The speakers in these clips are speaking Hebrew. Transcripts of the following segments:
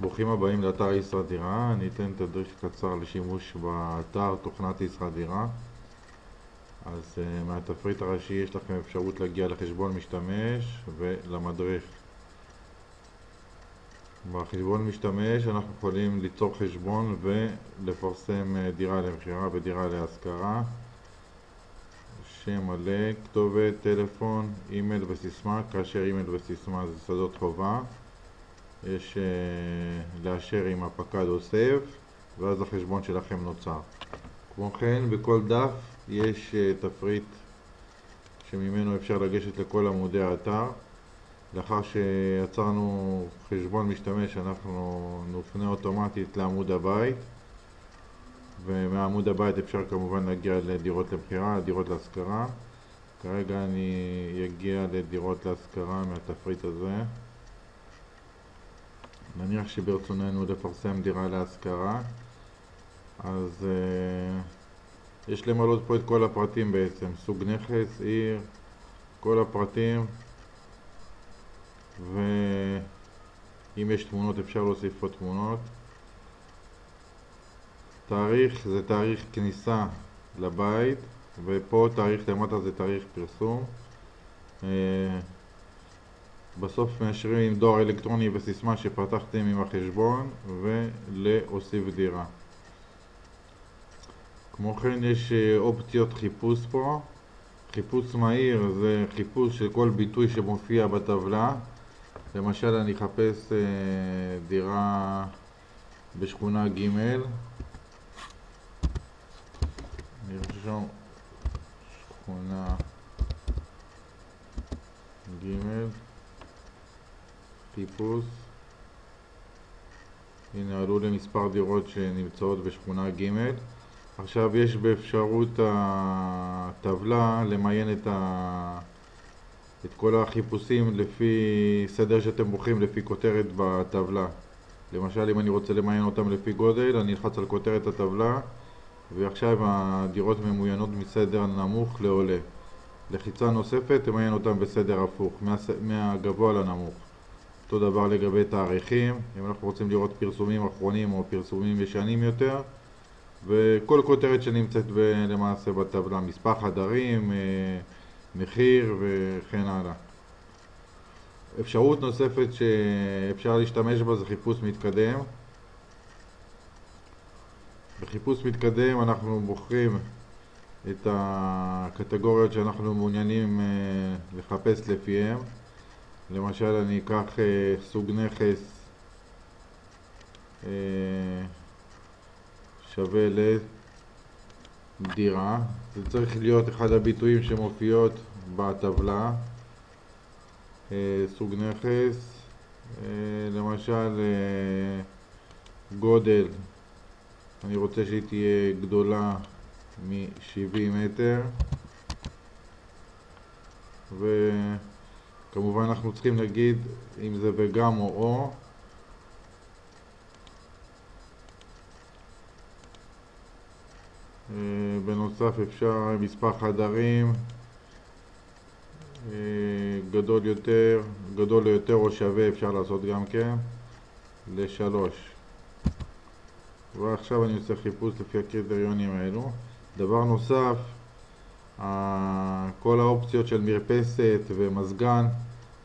ברוכים הבאים לאתר ישרא דירה. אני אתן תדריך קצר לשימוש באתר תוכנת ישרא דירה. אז מהתפריט הראשי יש לכם אפשרות להגיע לחשבון משתמש ולמדריך. בחשבון משתמש אנחנו יכולים ליצור חשבון ולפרסם דירה למכירה ודירה להשכרה. שם מלא, כתובת, טלפון, אימייל וסיסמה, כאשר אימייל וסיסמה זה שדות חובה. יש לאשר עם הפקד או סייב, ואז החשבון שלכם נוצר. כמו כן, בכל דף יש תפריט שממנו אפשר לגשת לכל עמודי האתר. לאחר שיצרנו חשבון משתמש אנחנו נופנה אוטומטית לעמוד הבית, ומעמוד הבית אפשר כמובן להגיע לדירות למכירה, דירות להשכרה. כרגע אני אגיע לדירות להשכרה מהתפריט הזה. נניח שברצוננו לפרסם דירה להשכרה, אז יש למלא פה את כל הפרטים בעצם, סוג נכס, עיר, כל הפרטים, ואם יש תמונות אפשר להוסיף פה תמונות. תאריך זה תאריך כניסה לבית, ופה תאריך למטה זה תאריך פרסום. בסוף מאשרים עם דואר אלקטרוני וסיסמה שפתחתם עם החשבון ולהוסיף דירה. כמו כן יש אופציות חיפוש פה. חיפוש מהיר זה חיפוש של כל ביטוי שמופיע בטבלה. למשל אני אחפש דירה בשכונה ג', נרשום שכונה ג', חיפוש. הנה עלו למספר דירות שנמצאות בשכונה ג'. עכשיו יש באפשרות הטבלה למיין את כל החיפושים לפי סדר שאתם בוחרים, לפי כותרת בטבלה. למשל אם אני רוצה למיין אותם לפי גודל, אני אלחץ על כותרת הטבלה, ועכשיו הדירות ממוינות מסדר נמוך לעולה. לחיצה נוספת תמיין אותם בסדר הפוך, מהגבוה לנמוך. אותו דבר לגבי תאריכים, אם אנחנו רוצים לראות פרסומים אחרונים או פרסומים ישנים יותר, וכל כותרת שנמצאת למעשה בטבלה, מספר חדרים, מחיר וכן הלאה. אפשרות נוספת שאפשר להשתמש בה זה חיפוש מתקדם. בחיפוש מתקדם אנחנו בוחרים את הקטגוריות שאנחנו מעוניינים לחפש לפיהם. למשל אני אקח סוג נכס שווה לדירה. זה צריך להיות אחד הביטויים שמופיעות בטבלה. סוג נכס, למשל גודל, אני רוצה שהיא תהיה גדולה מ-70 מטר, וכמובן אנחנו צריכים להגיד אם זה וגם או. בנוסף אפשר מספר חדרים, גדול יותר או שווה אפשר לעשות גם כן ל3. ועכשיו אני עושה חיפוש לפי הקריטריונים האלו. דבר נוסף, כל האופציות של מרפסת ומזגן,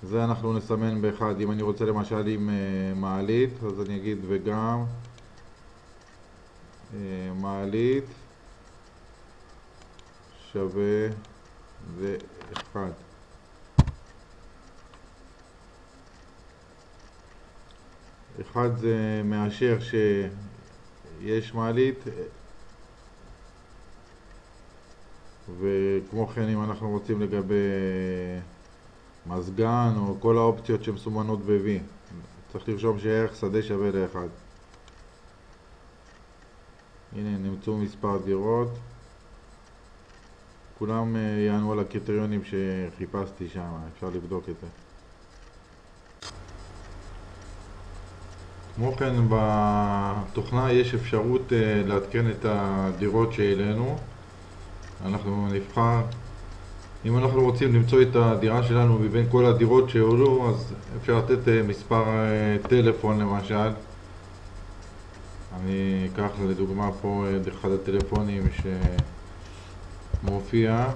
זה אנחנו נסמן באחד. אם אני רוצה למשל עם מעלית, אז אני אגיד וגם מעלית שווה ל1. אחד זה מאשר שיש מעלית, וכמו כן אם אנחנו רוצים לגבי מזגן או כל האופציות שמסומנות ב-V, צריך לרשום שערך שדה שווה ל1. הנה נמצאו מספר דירות, כולם יענו על הקריטריונים שחיפשתי שם, אפשר לבדוק את זה. כמו כן בתוכנה יש אפשרות לעדכן את הדירות שהעלינו. אנחנו נבחר, אם אנחנו רוצים למצוא את הדירה שלנו מבין כל הדירות שהועלו, אז אפשר לתת מספר טלפון למשל, אני אקח לדוגמה פה את אחד הטלפונים שמופיע.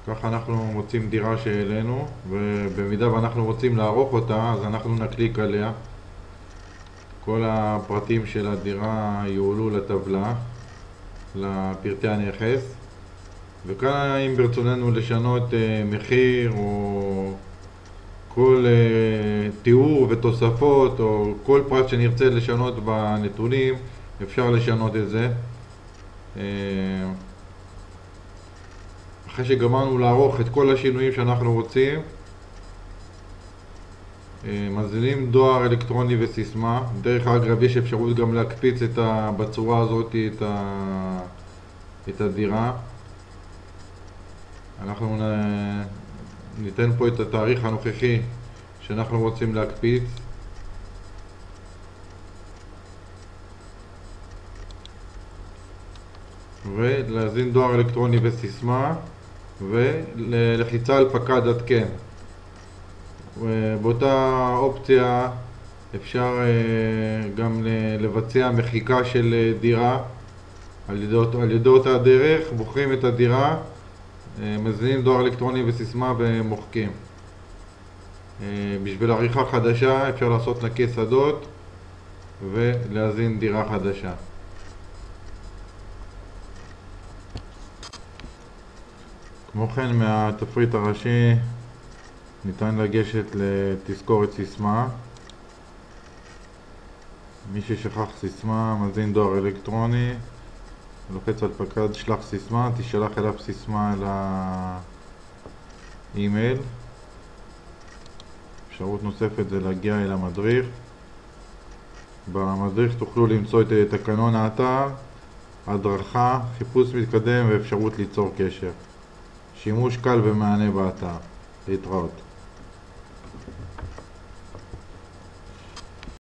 ככה אנחנו מוצאים דירה שהעלינו, ובמידה ואנחנו רוצים לערוך אותה אז אנחנו נקליק עליה. כל הפרטים של הדירה יועלו לטבלה, לפרטי הנכס, וכאן אם ברצוננו לשנות מחיר או כל תיאור ותוספות או כל פרט שנרצה לשנות בנתונים, אפשר לשנות את זה. אחרי שגמרנו לערוך את כל השינויים שאנחנו רוצים, מזינים דואר אלקטרוני וסיסמה. דרך אגב, יש אפשרות גם להקפיץ בצורה הזאת את הדירה. אנחנו ניתן פה את התאריך הנוכחי שאנחנו רוצים להקפיץ, ולהזין דואר אלקטרוני וסיסמה, ולחיצה על פקד עדכן. ובאותה אופציה אפשר גם לבצע מחיקה של דירה על ידי אותה דרך. בוחרים את הדירה, מזינים דואר אלקטרוני וסיסמה ומוחקים. בשביל עריכה חדשה אפשר לעשות נקי שדות ולהזין דירה חדשה. כמו כן, מהתפריט הראשי ניתן לגשת לתזכורת סיסמה. מי ששכח סיסמה, מזין דואר אלקטרוני, לוחץ על פקד שלח סיסמה, תשלח אליו סיסמה לאימייל. אפשרות נוספת זה להגיע אל המדריך. במדריך תוכלו למצוא את תקנון האתר, הדרכה, חיפוש מתקדם ואפשרות ליצור קשר. שימוש קל ומענה באתר. להתראות.